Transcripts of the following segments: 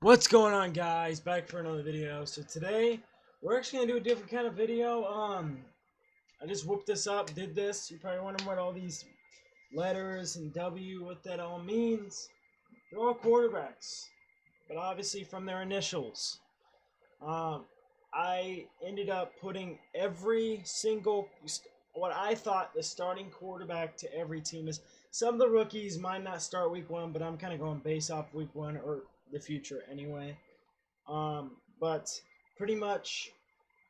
What's going on, guys? Back for another video. So today we're actually gonna do a different kind of video. I just whooped this up, did this. You're probably wondering what all these letters and W, what that all means. They're all quarterbacks, but obviously from their initials. Um, I ended up putting every single what I thought the starting quarterback to every team is. Some of the rookies might not start week one, but I'm kind of going based off week one or the future anyway. But pretty much,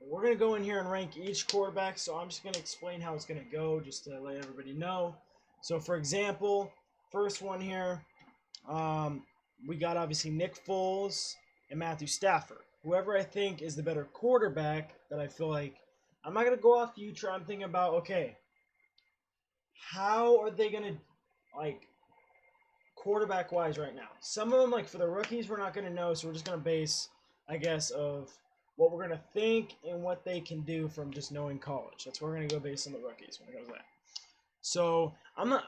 we're going to go in here and rank each quarterback. So I'm just going to explain how it's going to go just to let everybody know. So, for example, first one here, we got obviously Nick Foles and Matthew Stafford. Whoever I think is the better quarterback that I feel like, I'm not going to go off future. I'm thinking about, okay, how are they going to, like, quarterback wise right now? Some of them, like for the rookies, we're not going to know. So we're just going to base, I guess, of what we're going to think and what they can do from just knowing college. That's where we're going to go based on the rookies when it comes to that. So I'm going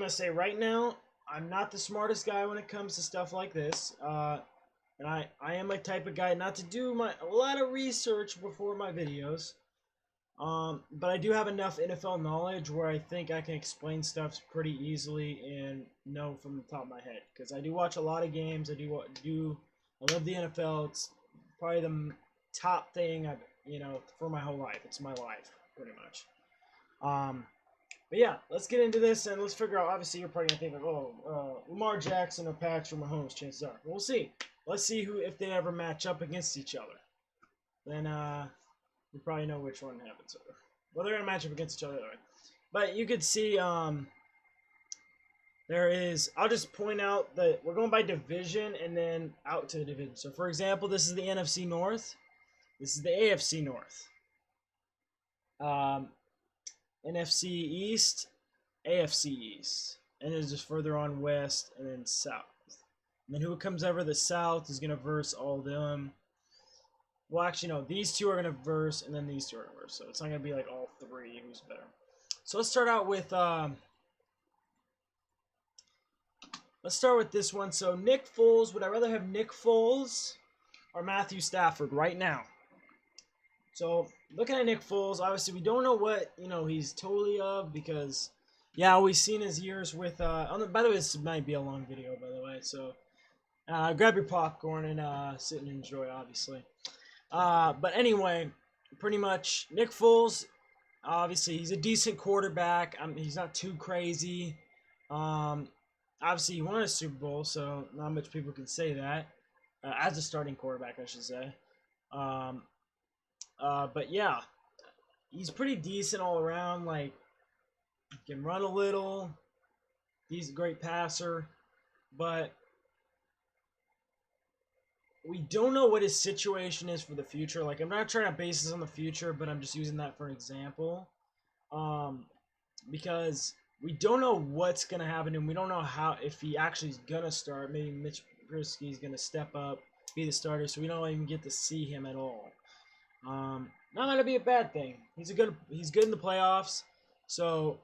to say right now, I'm not the smartest guy when it comes to stuff like this. And I am a type of guy not to do a lot of research before my videos. But I do have enough NFL knowledge where I think I can explain stuff pretty easily and know from the top of my head. Because I do watch a lot of games. I love the NFL. It's probably the top thing for my whole life. It's my life, pretty much. But yeah, let's get into this and let's figure out. Obviously, you're probably gonna think like, Lamar Jackson or Patrick Mahomes. Chances are, we'll see. Let's see if they ever match up against each other. Then you probably know which one happens. Well, they're gonna match up against each other anyway. But you could see there is. I'll just point out that we're going by division and then out to the division. So, for example, this is the NFC North. This is the AFC North. NFC East, AFC East, and then just further on west and then south. And then who comes over the south is gonna verse all of them. Well, actually, no. These two are gonna verse, and then these two are gonna verse. So it's not gonna be like all three. Who's better? So let's start out with this one. So Nick Foles. Would I rather have Nick Foles or Matthew Stafford right now? So looking at Nick Foles, obviously we don't know what he's totally of because we've seen his years with. By the way, this might be a long video, by the way. So grab your popcorn and sit and enjoy, obviously. But anyway, pretty much Nick Foles. Obviously, he's a decent quarterback. He's not too crazy. Obviously, he won a Super Bowl, so not much people can say that. As a starting quarterback, I should say. But yeah, he's pretty decent all around. Like, can run a little. He's a great passer, but we don't know what his situation is for the future. Like, I'm not trying to base this on the future, but I'm just using that for an example. Because we don't know what's gonna happen, and we don't know if he actually is gonna start. Maybe Mitch Trubisky is gonna step up, be the starter, so we don't even get to see him at all. Not gonna be a bad thing. He's good in the playoffs. So,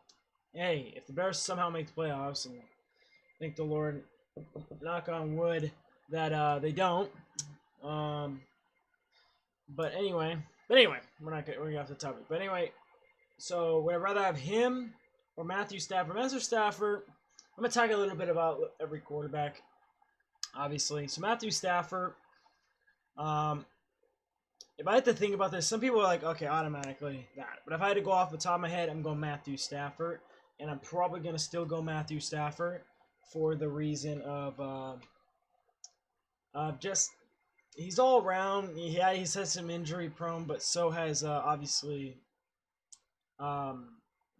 hey, if the Bears somehow make the playoffs, and thank the Lord, knock on wood, that they don't. But anyway, we're off the topic. But anyway, so would I rather have him or Matthew Stafford? Matthew Stafford. I'm gonna talk a little bit about every quarterback, obviously. So Matthew Stafford. If I had to think about this, some people are like, okay, automatically that. But if I had to go off the top of my head, I'm going Matthew Stafford, and I'm probably gonna still go Matthew Stafford for the reason of just he's all around. He's had some injury prone, but so has obviously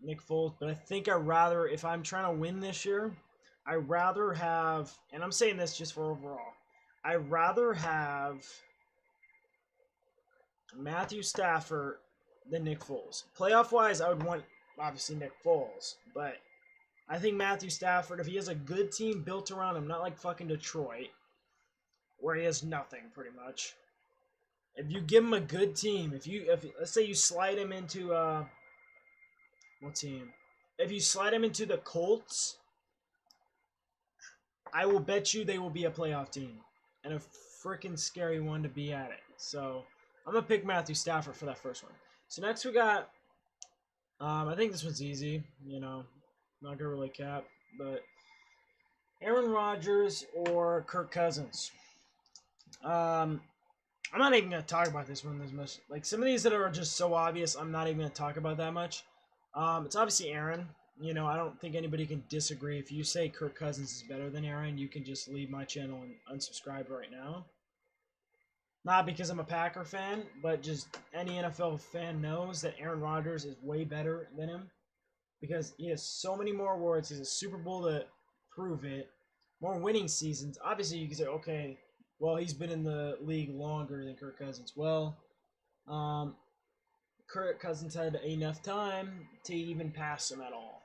Nick Foles. But I think if I'm trying to win this year, I'd rather have, and I'm saying this just for overall, I'd rather have Matthew Stafford than Nick Foles. Playoff wise, I would want obviously Nick Foles, but I think Matthew Stafford, if he has a good team built around him, not like fucking Detroit, where he has nothing pretty much. If you give him a good team, if let's say you slide him into what team? If you slide him into the Colts, I will bet you they will be a playoff team. and a freaking scary one to be at it. So I'm gonna pick Matthew Stafford for that first one. So next we got, I think this one's easy. You know, not gonna really cap, but Aaron Rodgers or Kirk Cousins. I'm not even gonna talk about this one as much. Like some of these that are just so obvious, I'm not even gonna talk about that much. It's obviously Aaron. You know, I don't think anybody can disagree. If you say Kirk Cousins is better than Aaron, you can just leave my channel and unsubscribe right now. Not because I'm a Packer fan, but just any NFL fan knows that Aaron Rodgers is way better than him because he has so many more awards. He's a Super Bowl to prove it. More winning seasons. Obviously, you can say, okay, well, he's been in the league longer than Kirk Cousins. Well, Kirk Cousins had enough time to even pass him at all.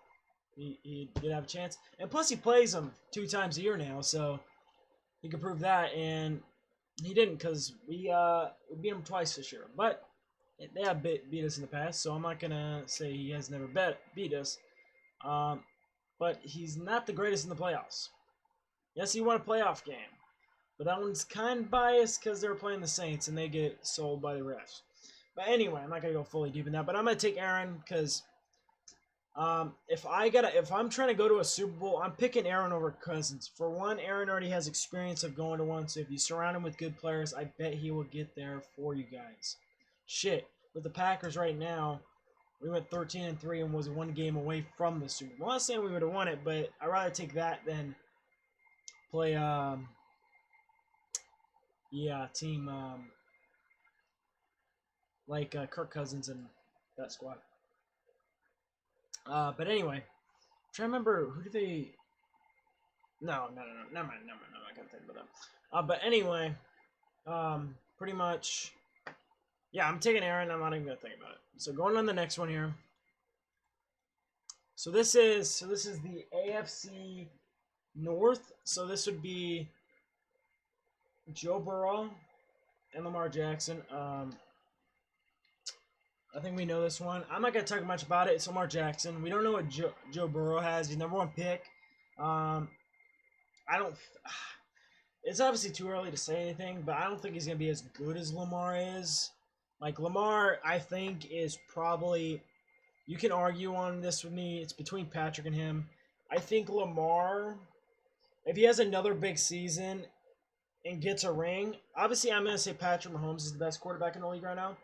He did have a chance. And plus, he plays him 2 times a year now, so he could prove that. And he didn't because we beat him twice this year. But they have beat us in the past, so I'm not going to say he has never beat us. But he's not the greatest in the playoffs. Yes, he won a playoff game. But that one's kind of biased because they're playing the Saints and they get sold by the refs. But anyway, I'm not going to go fully deep in that. But I'm going to take Aaron because if I'm trying to go to a Super Bowl, I'm picking Aaron over Cousins. For one, Aaron already has experience of going to one. So if you surround him with good players, I bet he will get there for you guys. Shit. With the Packers right now, we went 13-3 and was 1 game away from the Super Bowl. I'm not saying we would have won it, but I'd rather take that than play team like Kirk Cousins and that squad. But anyway, I'm trying to remember who do they? No, never mind. I can't think about that. But anyway, pretty much, yeah, I'm taking Aaron. I'm not even gonna think about it. So going on the next one here. So this is the AFC North. So this would be Joe Burrow and Lamar Jackson. I think we know this one. I'm not going to talk much about it. It's Lamar Jackson. We don't know what Joe Burrow has. He's #1 pick. I don't... It's obviously too early to say anything, but I don't think he's going to be as good as Lamar is. Like, Lamar, I think, is probably... You can argue on this with me. It's between Patrick and him. I think Lamar, if he has another big season and gets a ring... Obviously, I'm going to say Patrick Mahomes is the best quarterback in the league right now.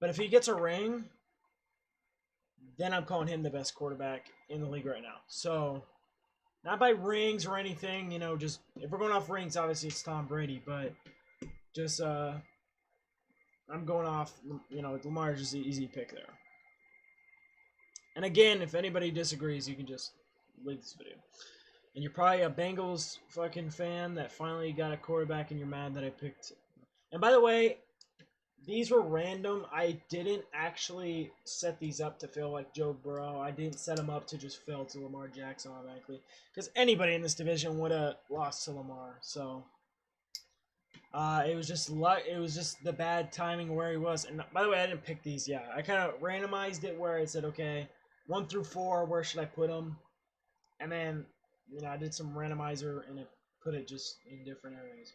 But if he gets a ring, then I'm calling him the best quarterback in the league right now. So, not by rings or anything, you know, just, if we're going off rings, obviously it's Tom Brady, but just, I'm going off, you know, Lamar's just an easy pick there. And again, if anybody disagrees, you can just leave this video. And you're probably a Bengals fucking fan that finally got a quarterback and you're mad that I picked. And by the way, these were random. I didn't actually set these up to fail like Joe Burrow. I didn't set them up to just fail to Lamar Jackson automatically. Because anybody in this division would have lost to Lamar. So, it was just luck. It was just the bad timing where he was. And by the way, I didn't pick these. Yeah, I kind of randomized it where I said, okay, 1 through 4, where should I put them? And then, you know, I did some randomizer and it put it just in different areas.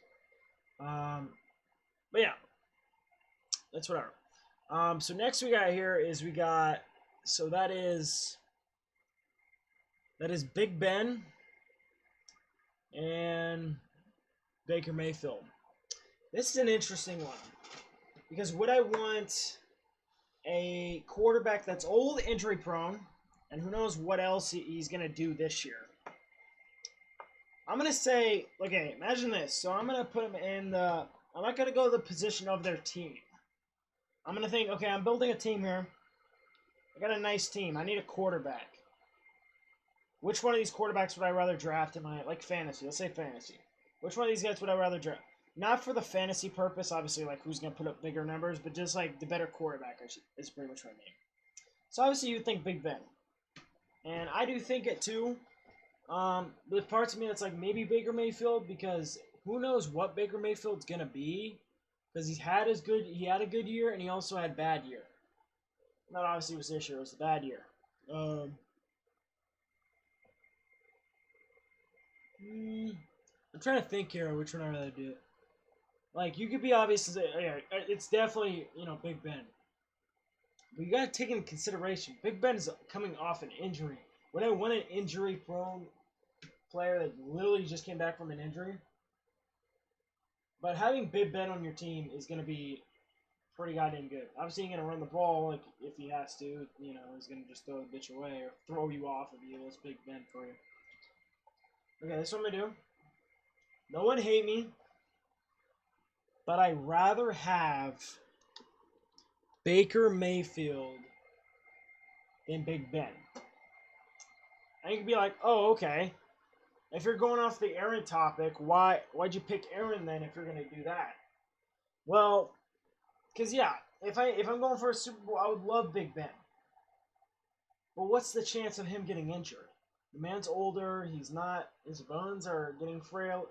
But yeah. That's whatever. So next we got here is so that is Big Ben and Baker Mayfield. This is an interesting one because would I want a quarterback that's old, injury prone, and who knows what else he's gonna do this year? I'm gonna say, okay, imagine this. So I'm gonna put him in the. I'm not gonna go to the position of their team. I'm going to think, okay, I'm building a team here. I got a nice team. I need a quarterback. Which one of these quarterbacks would I rather draft in my, like, fantasy? Let's say fantasy. Which one of these guys would I rather draft? Not for the fantasy purpose, obviously, like, who's going to put up bigger numbers, but just, like, the better quarterback is pretty much what I mean. So, obviously, you think Big Ben. And I do think it, too. There's parts of me that's like, maybe Baker Mayfield, because who knows what Baker Mayfield's going to be. Because he had a good year, and he also had bad year. Not obviously it was this year, it was a bad year. I'm trying to think here which one I'd rather do. Like, you could be obvious as yeah, it's definitely, Big Ben. But you got to take into consideration, Big Ben is coming off an injury. When I want an injury-prone player that literally just came back from an injury, but having Big Ben on your team is going to be pretty goddamn good. Obviously, he's going to run the ball like if he has to. He's going to just throw the bitch away or throw you off if he was Big Ben for you. Okay, this is what I'm going to do. No one hate me, but I'd rather have Baker Mayfield than Big Ben. And you can be like, oh, okay. If you're going off the Aaron topic, why'd you pick Aaron then if you're going to do that? Well, because yeah, if I'm going for a Super Bowl, I would love Big Ben. But what's the chance of him getting injured? The man's older. He's not. His bones are getting frailer,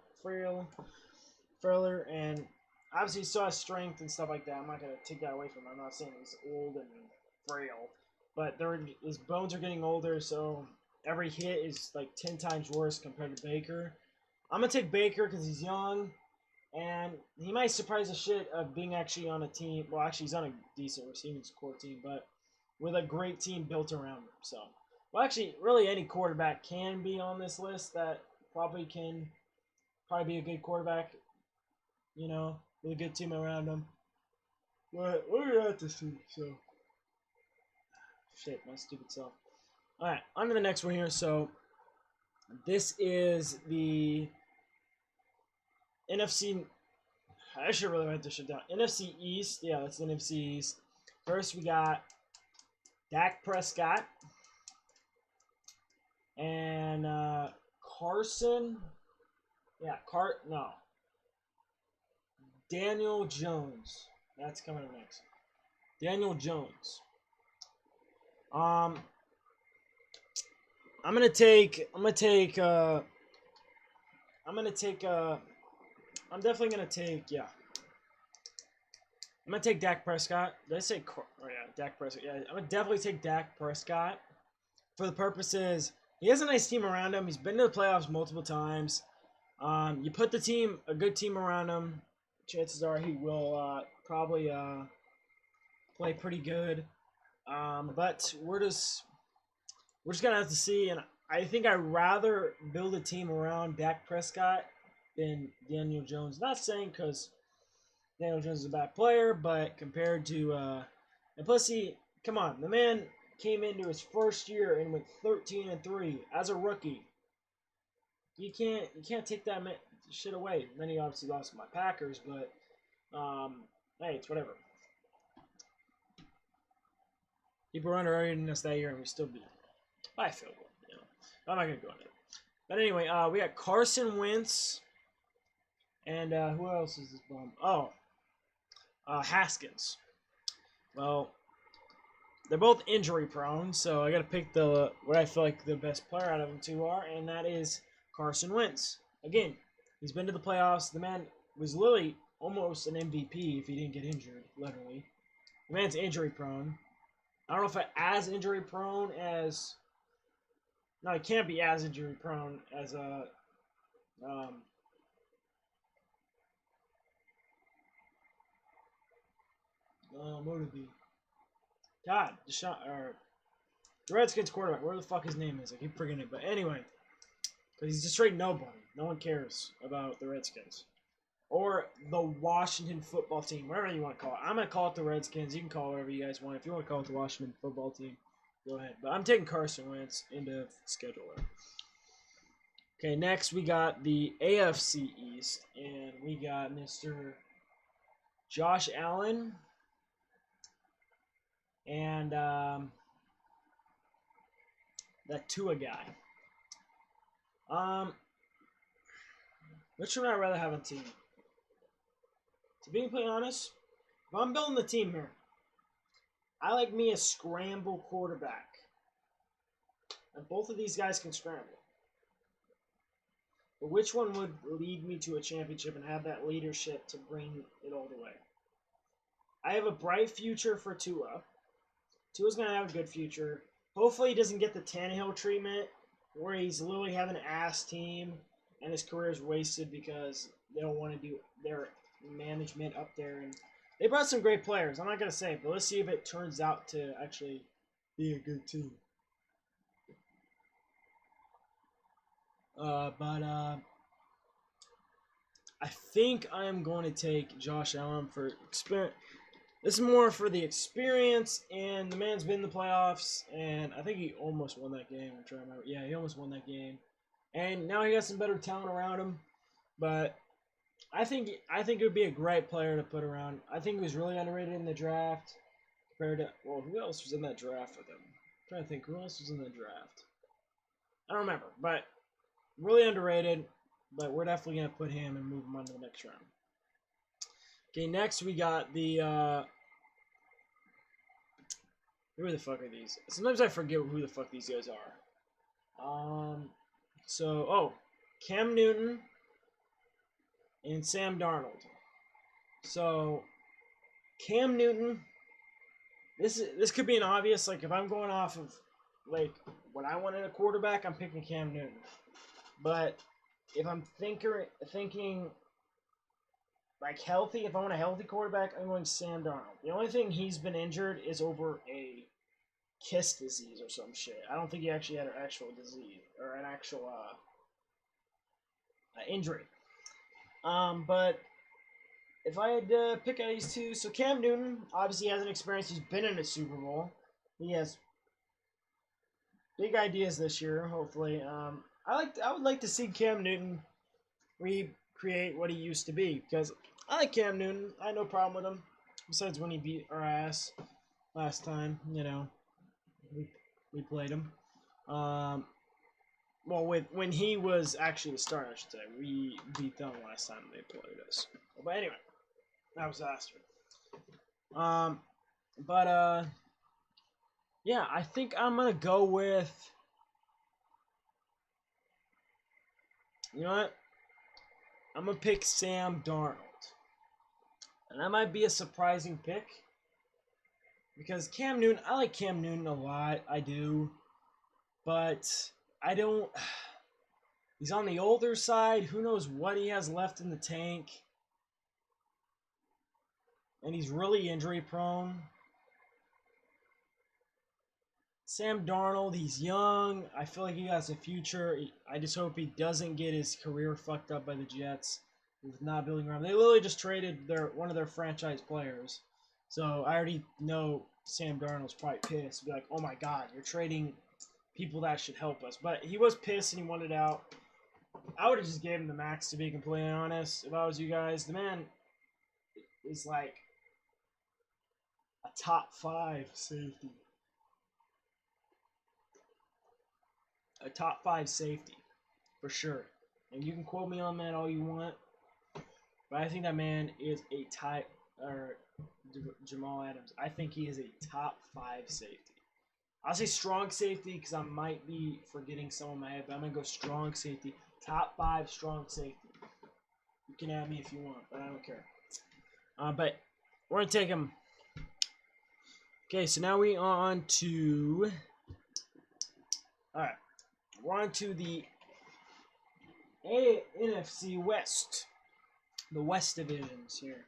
and obviously he still has strength and stuff like that. I'm not gonna take that away from him. I'm not saying he's old and frail, but his bones are getting older, so every hit is like 10 times worse compared to Baker. I'm gonna take Baker because he's young, and he might surprise the shit of being actually on a team. Well, actually, he's on a decent receiving core team, but with a great team built around him. So, well, actually, really any quarterback can be on this list that probably be a good quarterback, with a good team around him. But we're gonna have to see. So, shit, my stupid self. All right, on to the next one here. So, this is the NFC. I should really write this shit down. NFC East. Yeah, that's the NFC East. First, we got Dak Prescott and Carson. Yeah, Daniel Jones. That's coming up next. Daniel Jones. I'm definitely gonna take, yeah. I'm gonna take Dak Prescott. Did I say? Oh yeah, Dak Prescott. Yeah, I'm gonna definitely take Dak Prescott for the purposes. He has a nice team around him. He's been to the playoffs multiple times. You put a good team around him, chances are he will probably play pretty good. But we're just gonna have to see. And I think I'd rather build a team around Dak Prescott than Daniel Jones. Not saying because Daniel Jones is a bad player, but compared to and plus come on, the man came into his first year and went 13-3 as a rookie. You can't take that shit away. And then he obviously lost to my Packers, but hey, it's whatever. People were underrating us that year, and we still beat. I feel good, I'm not gonna go into it. But anyway, we got Carson Wentz, and who else is this bum? Oh, Haskins. Well, they're both injury prone, so I got to pick what I feel like the best player out of them two are, and that is Carson Wentz. Again, he's been to the playoffs. The man was literally almost an MVP if he didn't get injured, literally. The man's injury prone. I don't know if as injury prone as... No, he can't be as injury prone as a... what would it be? God, the Redskins quarterback, where the fuck his name is. I keep forgetting it. But anyway, because he's just straight nobody. No one cares about the Redskins. Or the Washington football team, whatever you want to call it. I'm going to call it the Redskins. You can call it whatever you guys want. If you want to call it the Washington football team, go ahead. But I'm taking Carson Wentz into scheduler. Okay, next we got the AFC East. And we got Mr. Josh Allen. And that Tua guy. Which would I rather have on team? To be completely honest, if I'm building the team here, I like me a scramble quarterback. And both of these guys can scramble. But which one would lead me to a championship and have that leadership to bring it all the way? I have a bright future for Tua. Tua's going to have a good future. Hopefully he doesn't get the Tannehill treatment where he's literally having an ass team and his career is wasted because they don't want to do their management up there, and they brought some great players. I'm not gonna say, but let's see if it turns out to actually be a good team. But I think I am going to take Josh Allen for experience. This is more for the experience, and the man's been in the playoffs, and I think he almost won that game. I'm trying to remember. Yeah, he almost won that game, and now he got some better talent around him. But I think it would be a great player to put around. I think he was really underrated in the draft compared to who else was in that draft with him? I'm trying to think who else was in the draft. I don't remember, but really underrated. But we're definitely gonna put him and move him on to the next round. Okay, next we got the who the fuck are these? Sometimes I forget who the fuck these guys are. Cam Newton and Sam Darnold. So Cam Newton, this could be an obvious, like if I'm going off of like what I want in a quarterback, I'm picking Cam Newton. But if I'm thinking like healthy, if I want a healthy quarterback, I'm going Sam Darnold. The only thing he's been injured is over a kiss disease or some shit. I don't think he actually had an actual disease or an actual injury. But if I had to pick out these two, so Cam Newton obviously has an experience. He's been in a Super Bowl. He has big ideas this year. Hopefully, I would like to see Cam Newton recreate what he used to be, because I like Cam Newton. I had no problem with him, besides when he beat our ass last time. You know, we played him. When he was actually the starter, I should say. We beat them last time they played us. But anyway, that was last year. Yeah, I think I'm gonna go with. You know what? I'm gonna pick Sam Darnold, and that might be a surprising pick because Cam Newton. I like Cam Newton a lot. I do, but I don't. He's on the older side. Who knows what he has left in the tank, and he's really injury prone. Sam Darnold, he's young. I feel like he has a future. I just hope he doesn't get his career fucked up by the Jets with not building around. They literally just traded one of their franchise players. So I already know Sam Darnold's probably pissed. Be like, oh my god, you're trading people that should help us. But he was pissed and he wanted out. I would have just gave him the max, to be completely honest. If I was you guys, the man is like a top 5 safety. A top 5 safety, for sure. And you can quote me on that all you want, but I think that man is a Jamal Adams. I think he is a top 5 safety. I'll say strong safety because I might be forgetting some of my head, but I'm gonna go strong safety. Top 5 strong safety. You can add me if you want, but I don't care. But we're gonna take him. Okay, so now we on to. All right. We're on to the NFC West. The West divisions here.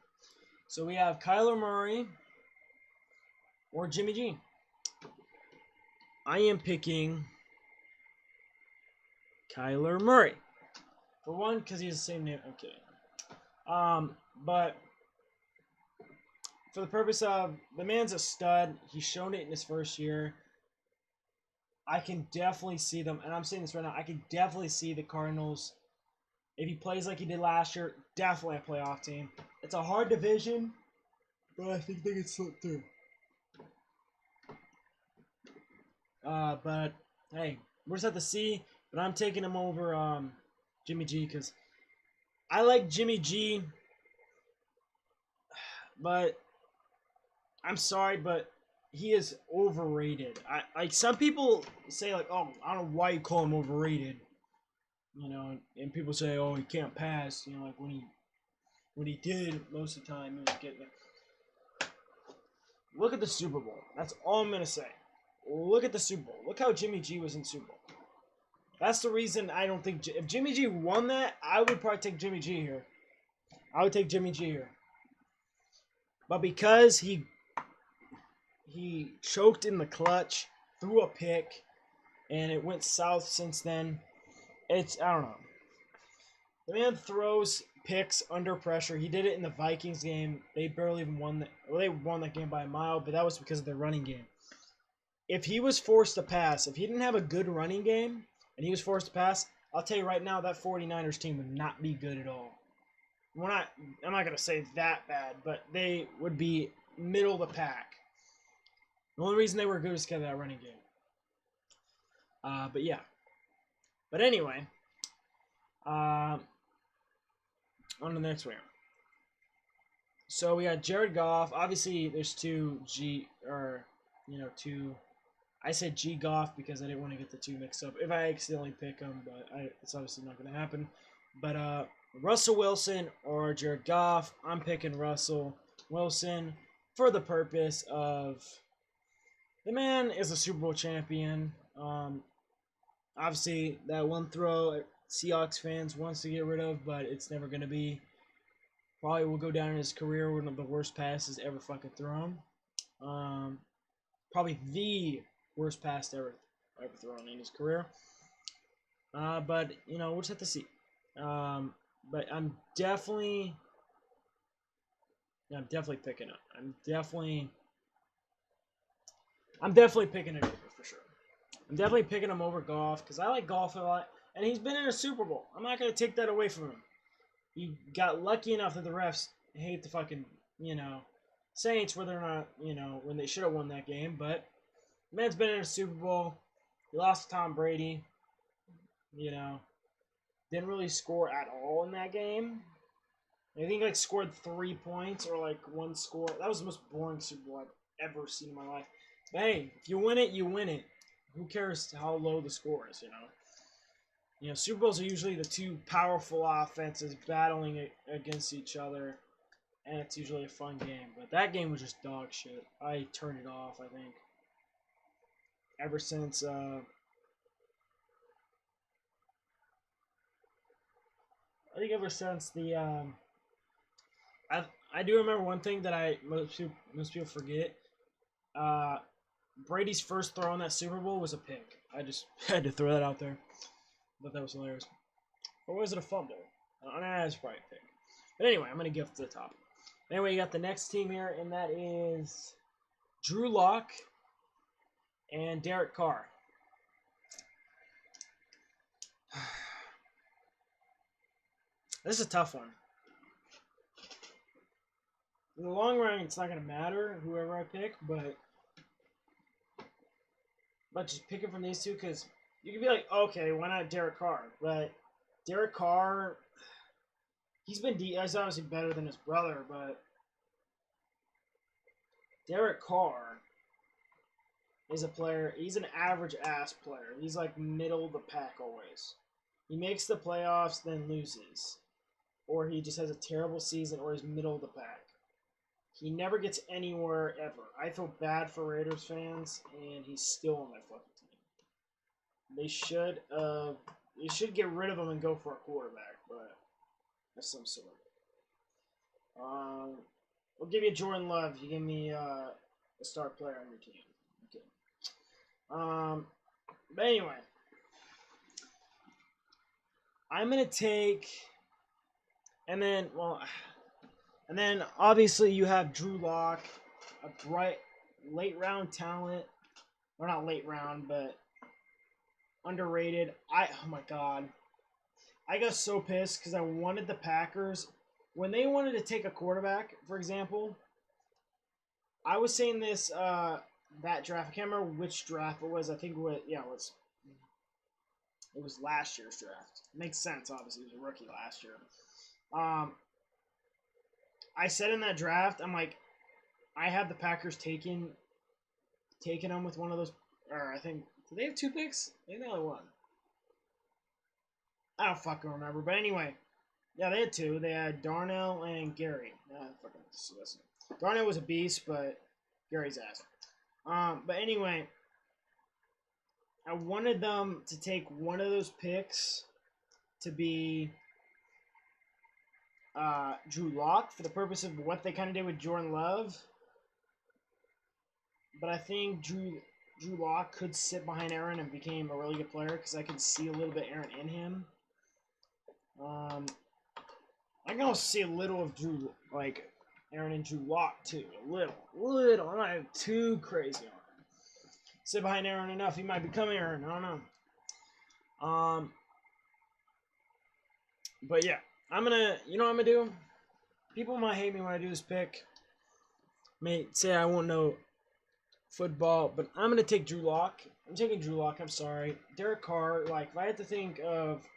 So we have Kyler Murray or Jimmy G. I am picking Kyler Murray. For one, because he has the same name. Okay. But for the purpose of, the man's a stud. He's shown it in his first year. I can definitely see them, and I'm saying this right now, I can definitely see the Cardinals, if he plays like he did last year, definitely a playoff team. It's a hard division, but I think they can slip through. But, hey, we're just at the C, but I'm taking him over Jimmy G, because I like Jimmy G, but I'm sorry, but he is overrated. Like some people say, like, oh, I don't know why you call him overrated. You know, and people say, oh, he can't pass. You know, like when he did most of the time, he was getting it. Look at the Super Bowl. That's all I'm gonna say. Look at the Super Bowl. Look how Jimmy G was in Super Bowl. That's the reason I don't think if Jimmy G won that, I would probably take Jimmy G here. I would take Jimmy G here. But because he choked in the clutch, threw a pick, and it went south since then. I don't know. The man throws picks under pressure. He did it in the Vikings game. They barely even won that. Well, they won that game by a mile, but that was because of their running game. If he was forced to pass, if he didn't have a good running game and he was forced to pass, I'll tell you right now that 49ers team would not be good at all. I'm not going to say that bad, but they would be middle of the pack. The only reason they were good is because of that running game. But yeah. But anyway, on to the next one. So we got Jared Goff. Obviously, there's two. I said G Goff because I didn't want to get the two mixed up if I accidentally pick them, but it's obviously not going to happen. But Russell Wilson or Jared Goff, I'm picking Russell Wilson for the purpose of the man is a Super Bowl champion. Obviously, that one throw Seahawks fans wants to get rid of, but it's never going to be. Probably will go down in his career one of the worst passes ever fucking thrown. Probably the worst pass ever thrown in his career. But we'll just have to see. But I'm definitely picking up. I'm definitely picking it over for sure. I'm definitely picking him over Goff because I like Goff a lot, and he's been in a Super Bowl. I'm not gonna take that away from him. He got lucky enough that the refs hate the fucking Saints whether or not when they should have won that game, but the man's been in a Super Bowl. He lost to Tom Brady. Didn't really score at all in that game. I think scored 3 points or one score. That was the most boring Super Bowl I've ever seen in my life. But hey, if you win it, you win it. Who cares how low the score is, Super Bowls are usually the two powerful offenses battling against each other, and it's usually a fun game. But that game was just dog shit. I turned it off, I think. Ever since the I do remember one thing that most people forget. Brady's first throw in that Super Bowl was a pick. I just had to throw that out there. But that was hilarious. Or was it a fumble? It's probably a pick. But anyway, I'm going to give it to the top. Anyway, you got the next team here, and that is Drew Lock and Derek Carr. This is a tough one. In the long run, it's not going to matter whoever I pick, but just picking from these two because you can be like, okay, why not Derek Carr? But Derek Carr, he's obviously better than his brother, but Derek Carr is a player. He's an average ass player. He's middle of the pack always. He makes the playoffs, then loses, or he just has a terrible season, or he's middle of the pack. He never gets anywhere ever. I feel bad for Raiders fans, and he's still on that fucking team. They should get rid of him and go for a quarterback, but of some sort. We'll give you Jordan Love. You give me a star player on your team. Okay. But anyway, I'm gonna take, and then obviously you have Drew Lock, a bright late round talent, or not late round, but underrated. Oh my god, I got so pissed because I wanted the Packers when they wanted to take a quarterback, for example. I was saying this that draft. I can't remember which draft it was. I think it was last year's draft. Makes sense, obviously. He was a rookie last year. I said in that draft, I'm like, I have the Packers taking them with one of those, or I think, do they have 2 picks? Maybe they only one. I don't fucking remember. But anyway, yeah, they had 2. They had Darnell and Gary. Darnell was a beast, but Gary's ass. But anyway, I wanted them to take one of those picks to be Drew Lock for the purpose of what they kind of did with Jordan Love. But I think Drew Lock could sit behind Aaron and became a really good player because I can see a little bit Aaron in him. I can also see a little of Aaron and Drew Lock too. A little. I'm not too crazy on him. Sit behind Aaron enough, he might become Aaron. I don't know. But yeah, you know what I'm gonna do? People might hate me when I do this pick. May say I won't know football, but I'm gonna take Drew Lock. I'm taking Drew Lock. I'm sorry, Derek Carr. If I had to think of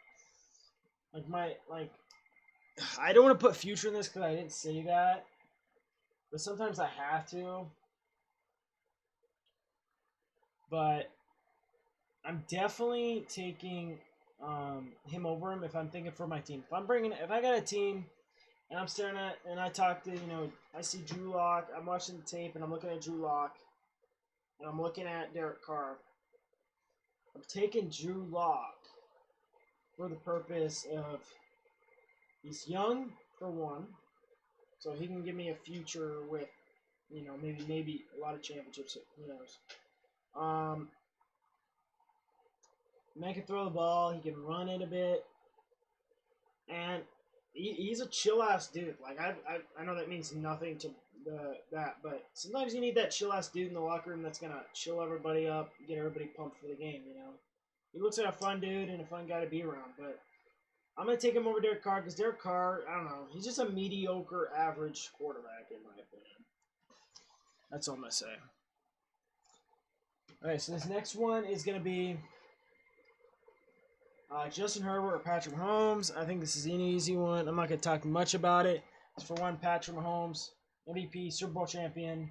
I don't want to put future in this because I didn't say that, but sometimes I have to. But I'm definitely taking him over him if I'm thinking for my team. If I got a team and I'm staring at and I talk to I see Drew Lock. I'm watching the tape and I'm looking at Drew Lock and I'm looking at Derek Carr. I'm taking Drew Lock for the purpose of he's young for one, so he can give me a future with maybe a lot of championships. Who knows? Man can throw the ball. He can run it a bit, and he's a chill ass dude. I know that means nothing to that, but sometimes you need that chill ass dude in the locker room that's gonna chill everybody up, get everybody pumped for the game. He looks like a fun dude and a fun guy to be around. But I'm gonna take him over Derek Carr because Derek Carr, I don't know, he's just a mediocre, average quarterback in my opinion. That's all I'm gonna say. All right, so this next one is gonna be Justin Herbert or Patrick Mahomes. I think this is an easy one. I'm not going to talk much about it. For one, Patrick Mahomes, MVP, Super Bowl champion.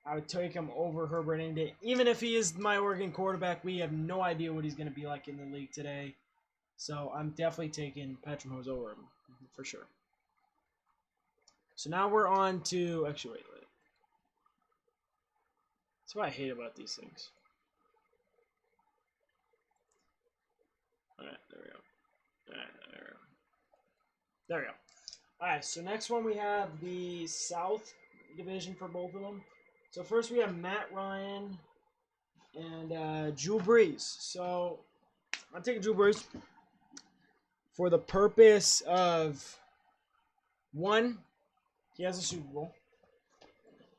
I would take him over Herbert any day. Even if he is my Oregon quarterback, we have no idea what he's going to be like in the league today. So I'm definitely taking Patrick Mahomes over him, for sure. So now we're on to... Actually, wait. That's what I hate about these things. Alright, there we go. There we go. Alright, so next one we have the South Division for both of them. So first we have Matt Ryan and Drew Brees. So I'm taking Drew Brees for the purpose of, one, he has a Super Bowl.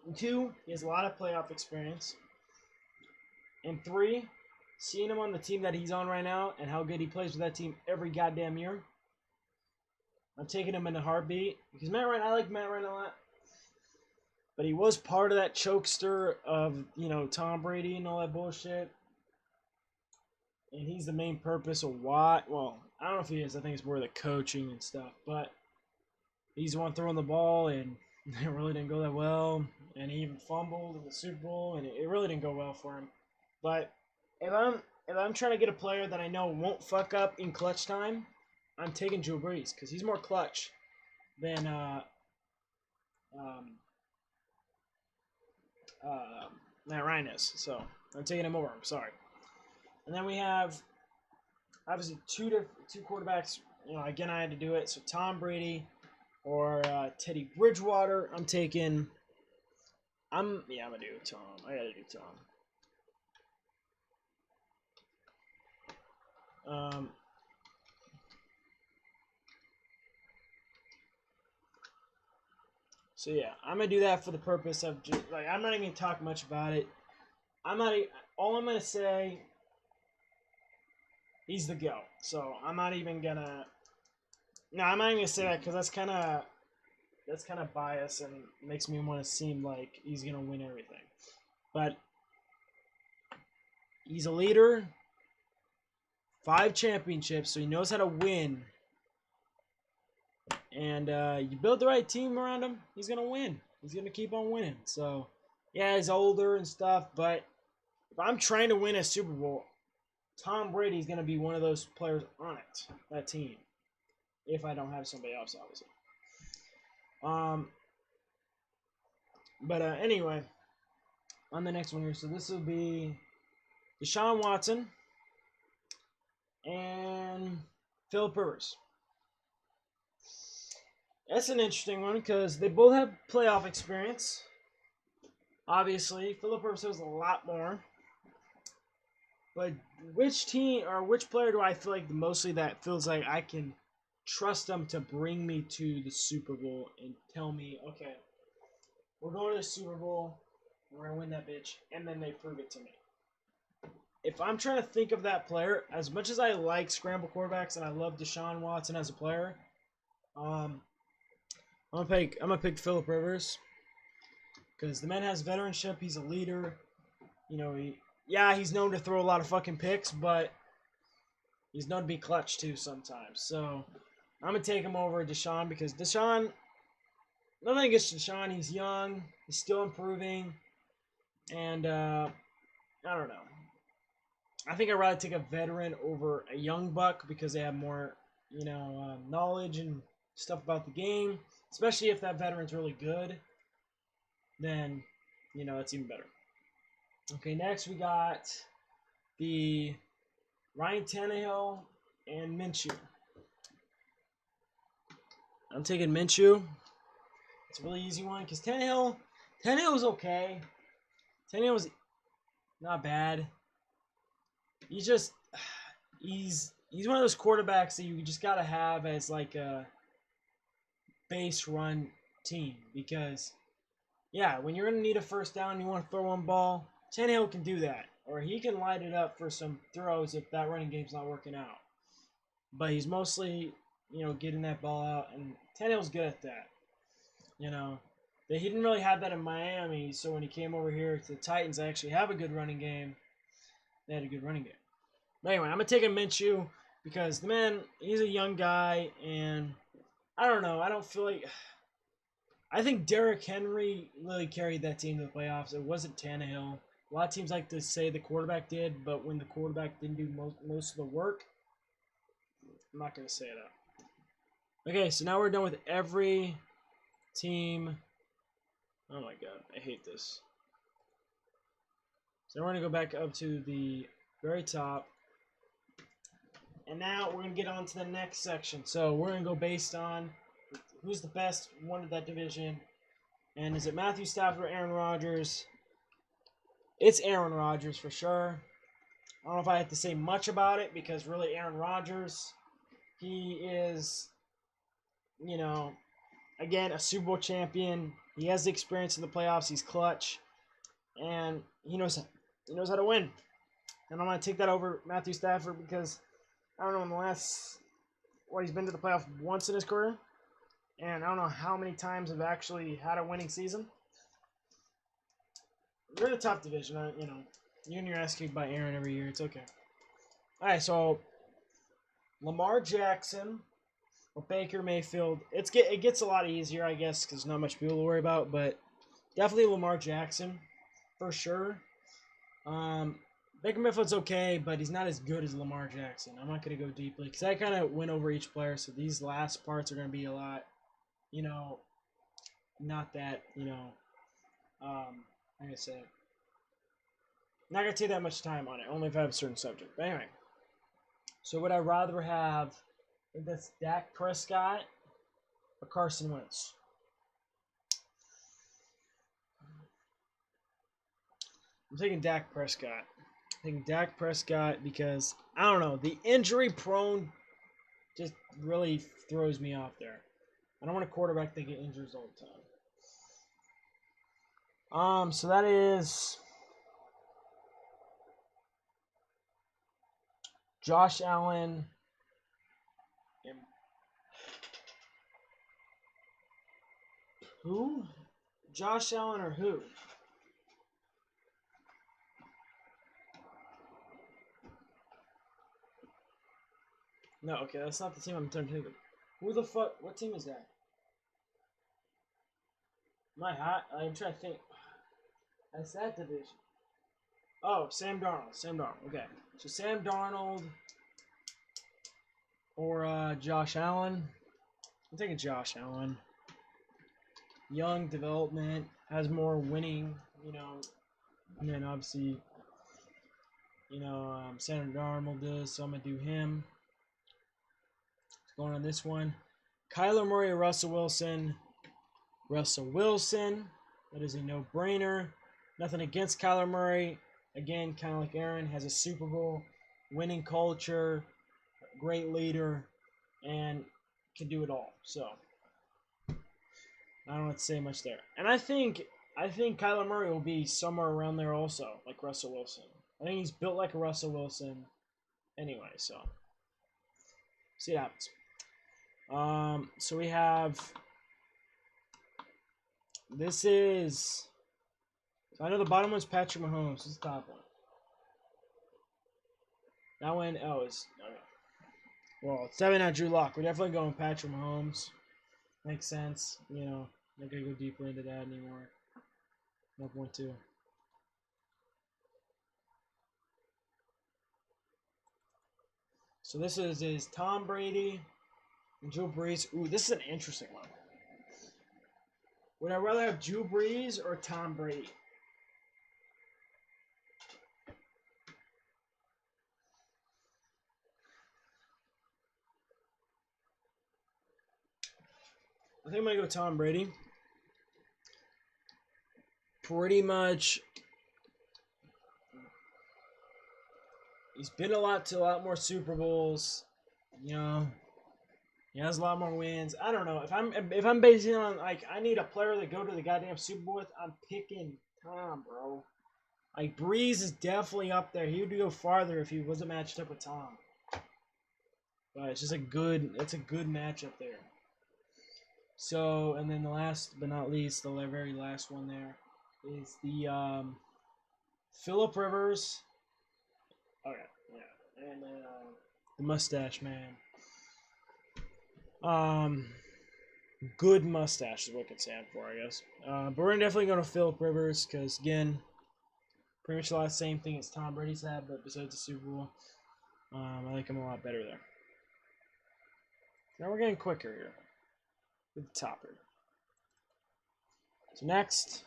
And two, he has a lot of playoff experience. And three, seeing him on the team that he's on right now and how good he plays with that team every goddamn year, I'm taking him in a heartbeat. Because I like Matt Ryan a lot. But he was part of that chokester of, Tom Brady and all that bullshit. And he's the main purpose of why. Well, I don't know if he is. I think it's more the coaching and stuff. But he's the one throwing the ball, and it really didn't go that well. And he even fumbled in the Super Bowl, and it really didn't go well for him. But if I'm trying to get a player that I know won't fuck up in clutch time, I'm taking Drew Brees because he's more clutch than Matt Ryan is. So I'm taking him over. I'm sorry. And then we have obviously two quarterbacks. Again, I had to do it. So Tom Brady or Teddy Bridgewater. I'm gonna do Tom. I gotta do Tom. So yeah, I'm gonna do that for the purpose of I'm not even gonna talk much about it. All I'm gonna say, he's the GOAT. So I'm not even gonna say that because that's kind of biased and makes me want to seem like he's gonna win everything. But he's a leader, 5 championships, so he knows how to win. And you build the right team around him, he's going to win. He's going to keep on winning. So, yeah, he's older and stuff, but if I'm trying to win a Super Bowl, Tom Brady's going to be one of those players on that team. If I don't have somebody else, obviously. But anyway, on the next one here, so this will be Deshaun Watson and Philip Rivers. That's an interesting one because they both have playoff experience. Obviously, Philip Rivers has a lot more. But which team or which player do I feel like mostly that feels like I can trust them to bring me to the Super Bowl and tell me, okay, we're going to the Super Bowl, we're gonna win that bitch, and then they prove it to me. If I'm trying to think of that player, as much as I like scramble quarterbacks and I love Deshaun Watson as a player, I'm gonna pick Philip Rivers because the man has veteranship. He's a leader. You know, he's known to throw a lot of fucking picks, but he's known to be clutch too sometimes. So I'm gonna take him over Deshaun because Deshaun. Nothing against Deshaun. He's young. He's still improving, and I don't know. I think I'd rather take a veteran over a young buck because they have more, knowledge and stuff about the game. Especially if that veteran's really good, then it's even better. Okay, next we got the Ryan Tannehill and Minshew. I'm taking Minshew. It's a really easy one because Tannehill was okay. Tannehill was not bad. He's one of those quarterbacks that you just gotta have as like a base run team because when you're gonna need a first down and you want to throw one ball, Tannehill can do that. Or he can light it up for some throws if that running game's not working out. But he's mostly, getting that ball out, and Tannehill's good at that. He didn't really have that in Miami, so when he came over here to the Titans, they actually have a good running game. They had a good running game. But anyway, I'm going to take a Minshew because the man, he's a young guy, and I don't know. I don't feel like... I think Derrick Henry really carried that team to the playoffs. It wasn't Tannehill. A lot of teams like to say the quarterback did, but when the quarterback didn't do most of the work, I'm not going to say it out. Okay, so now we're done with every team. Oh my god, I hate this. So we're going to go back up to the very top. And now we're going to get on to the next section. So we're going to go based on who's the best one of that division. And is it Matthew Stafford or Aaron Rodgers? It's Aaron Rodgers for sure. I don't know if I have to say much about it because really Aaron Rodgers, he is, again, a Super Bowl champion. He has the experience in the playoffs. He's clutch. And he knows how to win. And I'm going to take that over Matthew Stafford because, I don't know, in the last, he's been to the playoffs once in his career. And I don't know how many times have actually had a winning season. We're in a tough division, you're asking by Aaron every year. It's okay. All right, so Lamar Jackson or Baker Mayfield. It gets a lot easier, I guess, because not much people to worry about. But definitely Lamar Jackson for sure. Baker Mayfield's okay, but he's not as good as Lamar Jackson. I'm not going to go deeply because I kind of went over each player. So these last parts are going to be a lot, not that, like I said, not going to take that much time on it, only if I have a certain subject. But anyway, so would I rather have, I think that's Dak Prescott or Carson Wentz? I'm taking Dak Prescott. I'm taking Dak Prescott because, I don't know, the injury prone just really throws me off there. I don't want a quarterback that get injuries all the time. So that is Josh Allen and who? Josh Allen or who? No, okay, that's not the team I'm trying to think of. Who the fuck? What team is that? My hot? I'm trying to think. That's that division. Oh, Sam Darnold. Sam Darnold. Okay. So Sam Darnold or Josh Allen. I'm taking Josh Allen. Young development, has more winning, and then obviously, Sam Darnold does, so I'm going to do him. Going on this one. Kyler Murray or Russell Wilson? Russell Wilson. That is a no-brainer. Nothing against Kyler Murray. Again, kind of like Aaron, has a Super Bowl, winning culture, great leader, and can do it all. So I don't have to say much there. And I think Kyler Murray will be somewhere around there also, like Russell Wilson. I think he's built like a Russell Wilson anyway, so see what happens. So we have this is so I know the bottom one's Patrick Mahomes. This is the top one. That one is okay. Well, it's definitely not Drew Lock. We're definitely going Patrick Mahomes. Makes sense. You know, not gonna go deeper into that anymore. No point to. So this is Tom Brady and Drew Brees. Ooh, this is an interesting one. Would I rather have Drew Brees or Tom Brady? I think I'm gonna go Tom Brady. Pretty much, he's been a lot more Super Bowls. You know, he has a lot more wins. I don't know if I'm basing it on like I need a player to go to the goddamn Super Bowl with. I'm picking Tom, bro. Like Breeze is definitely up there. He would go farther if he wasn't matched up with Tom. But it's just a good matchup there. So, and then the last but not least, the very last one there is the Phillip Rivers. Okay, yeah, and then the Mustache Man. Good mustache is what I can stand for, I guess. But we're definitely going to Phillip Rivers because again, pretty much the same thing as Tom Brady's had, but besides the Super Bowl, I like him a lot better there. Now we're getting quicker here with the topper. So next,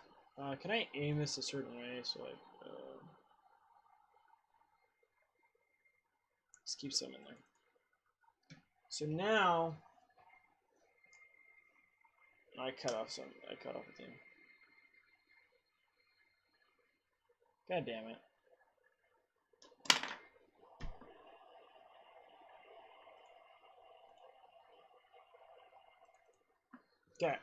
can I aim this a certain way? So like, let's keep some in there. So now, I cut off a thing. God damn it. Okay.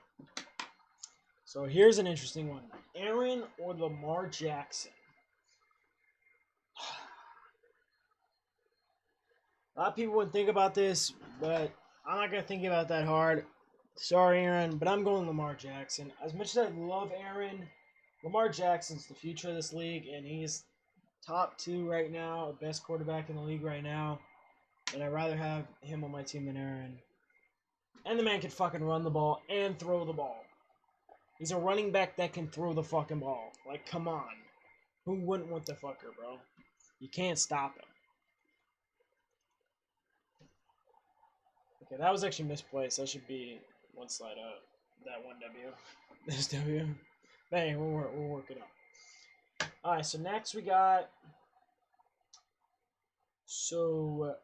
So here's an interesting one. Aaron or Lamar Jackson? A lot of people would think about this, but I'm not going to think about it that hard. Sorry, Aaron, but I'm going Lamar Jackson. As much as I love Aaron, Lamar Jackson's the future of this league, and he's top 2 right now, best quarterback in the league right now. And I'd rather have him on my team than Aaron. And the man can fucking run the ball and throw the ball. He's a running back that can throw the fucking ball. Like, come on. Who wouldn't want the fucker, bro? You can't stop him. Okay, that was actually misplaced. That should be one slide up. That one W. This W. But hey, we'll work it out. Alright, so next we got... So...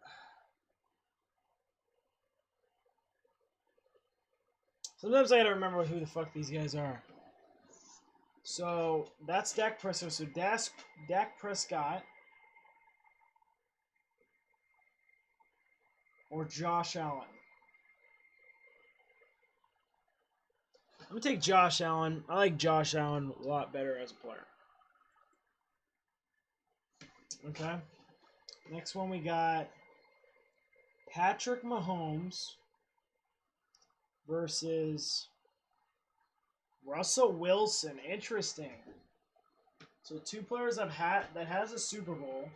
Sometimes I gotta remember who the fuck these guys are. So, that's Dak Prescott. So, Dak Prescott or Josh Allen. I'm going to take Josh Allen. I like Josh Allen a lot better as a player. Okay. Next one we got Patrick Mahomes versus Russell Wilson. Interesting. So two players that has a Super Bowl.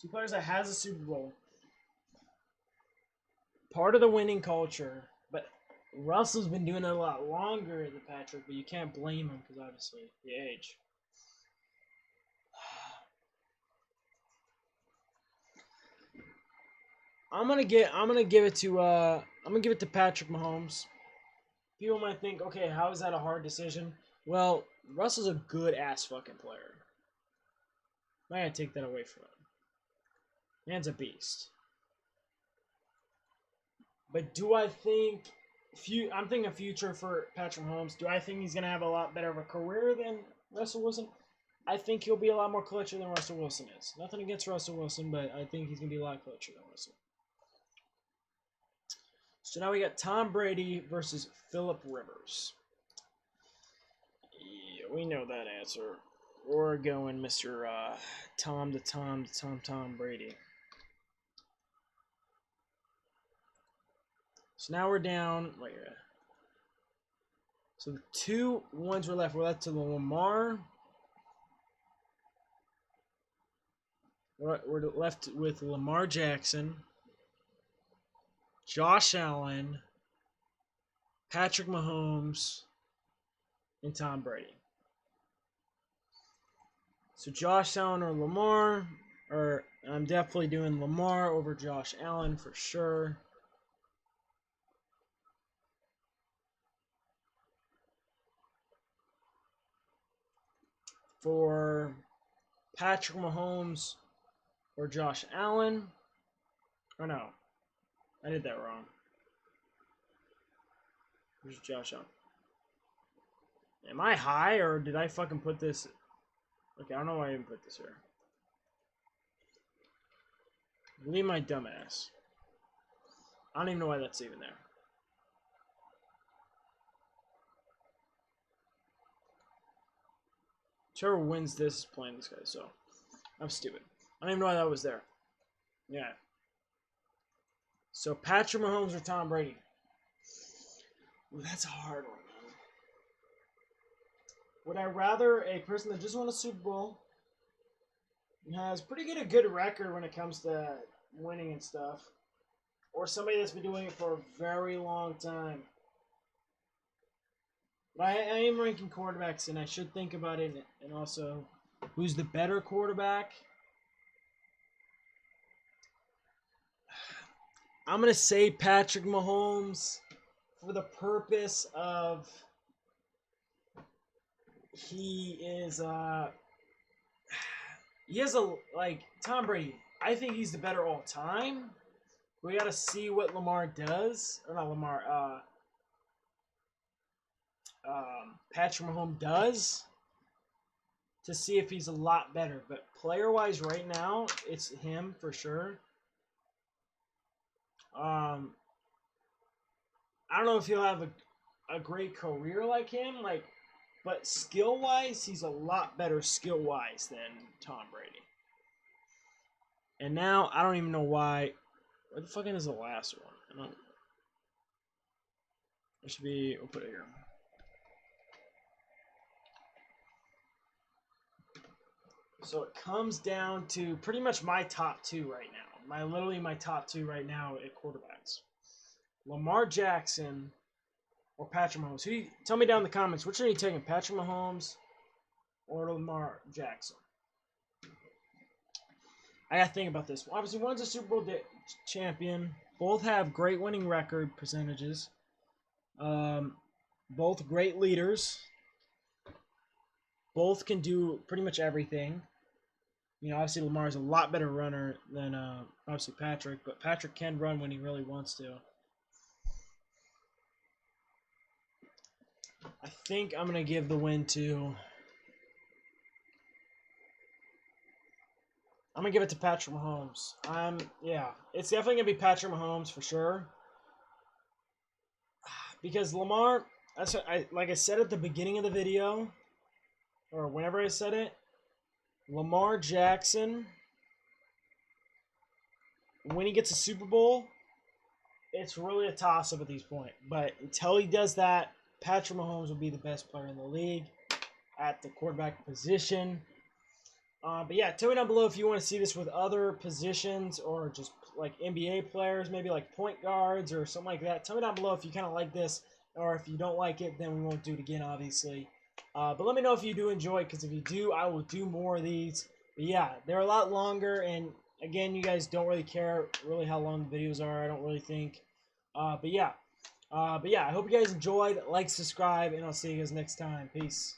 Two players that has a Super Bowl. Part of the winning culture, but Russell's been doing it a lot longer than Patrick, but you can't blame him because obviously the age. I'm gonna give it to Patrick Mahomes. People might think, okay, how is that a hard decision? Well, Russell's a good ass fucking player. I gotta take that away from him. Man's a beast. But do I think I'm thinking future for Patrick Mahomes. Do I think he's gonna have a lot better of a career than Russell Wilson? I think he'll be a lot more clutcher than Russell Wilson is. Nothing against Russell Wilson, but I think he's gonna be a lot clutcher than Russell. So now we got Tom Brady versus Philip Rivers. Yeah, we know that answer. We're going Mr. Tom Brady. So now we're down. Wait. So the 2 ones we're left. We're left to the Lamar. We're left with Lamar Jackson, Josh Allen, Patrick Mahomes, and Tom Brady. So Josh Allen or Lamar, or I'm definitely doing Lamar over Josh Allen for sure. For Patrick Mahomes or Josh Allen, or no, I did that wrong. Where's Josh Allen? Am I high, or did I fucking put this? Okay, I don't know why I even put this here. Leave my dumbass. I don't even know why that's even there. Whoever wins this is playing this guy, so I'm stupid. I don't even know why that was there. Yeah. So Patrick Mahomes or Tom Brady? Ooh, that's a hard one, man. Would I rather a person that just won a Super Bowl and has pretty good record when it comes to winning and stuff, or somebody that's been doing it for a very long time? But I am ranking quarterbacks, and I should think about it, and also who's the better quarterback. I'm going to say Patrick Mahomes for the purpose of he has Tom Brady. I think he's the better all time. We got to see what Lamar does, or not Lamar, Patrick Mahomes does to see if he's a lot better. But player-wise right now, it's him for sure. I don't know if he'll have a great career like him, but skill-wise, he's a lot better skill-wise than Tom Brady. And now, I don't even know why. Where the fucking is the last one? It should be, we'll put it here. So it comes down to pretty much my top 2 right now. Literally my top 2 right now at quarterbacks. Lamar Jackson or Patrick Mahomes. Tell me down in the comments, which are you taking, Patrick Mahomes or Lamar Jackson? I got to think about this. Obviously, one's a Super Bowl champion. Both have great winning record percentages. Both great leaders. Both can do pretty much everything. You know, obviously Lamar's a lot better runner than obviously Patrick, but Patrick can run when he really wants to. I think I'm going to give the win to... I'm going to give it to Patrick Mahomes. Yeah, it's definitely going to be Patrick Mahomes for sure. Because Lamar, like I said at the beginning of the video, or whenever I said it, Lamar Jackson, when he gets a Super Bowl, it's really a toss-up at this point. But until he does that, Patrick Mahomes will be the best player in the league at the quarterback position. But yeah, tell me down below if you want to see this with other positions or just like NBA players, maybe like point guards or something like that. Tell me down below if you kind of like this, or if you don't like it, then we won't do it again, obviously. But let me know if you do enjoy it, because if you do, I will do more of these. But yeah, they're a lot longer, and again, you guys don't really care really how long the videos are. I don't really think. But yeah, I hope you guys enjoyed. Like, subscribe, and I'll see you guys next time. Peace.